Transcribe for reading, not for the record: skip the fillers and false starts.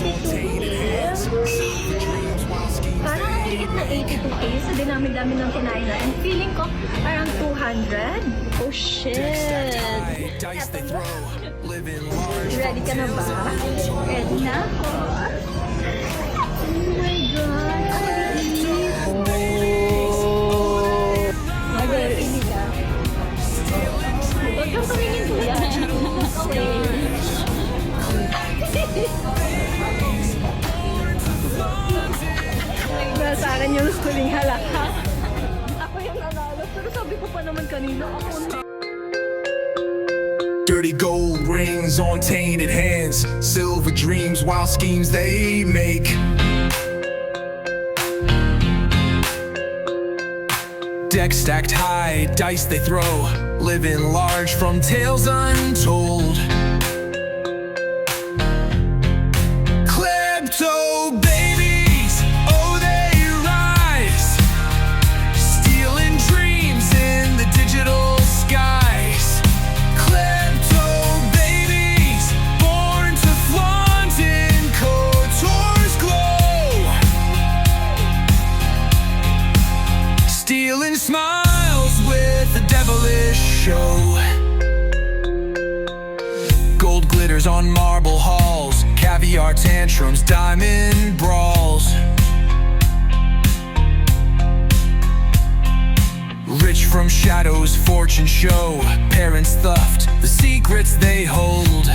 82K. Parang ang liit na 82K sa dinami-dami ng kinain natin. Feeling ko parang 200. Oh shit! Ready ka na ba? Ready na ako. Oh my God! Ang liit! Mag-iinit ka. Huwag kang tumingin ko yan. Okay. Nasa akin yung huling halaka. Ako yung nanalo. Pero sabi ko pa naman kanina, ako na. Dirty gold rings on tainted hands, silver dreams, wild schemes they make. Deck stacked high, dice they throw, living large from tales untold. Klepto babies, oh they rise, stealing dreams in the digital skies. Klepto babies, born to flaunt in couture's glow, stealing smiles with a devilish show. Gold glitters on marble halls, caviar tantrums, diamond brawls. Rich from shadows, fortune show, parents theft, the secrets they hold.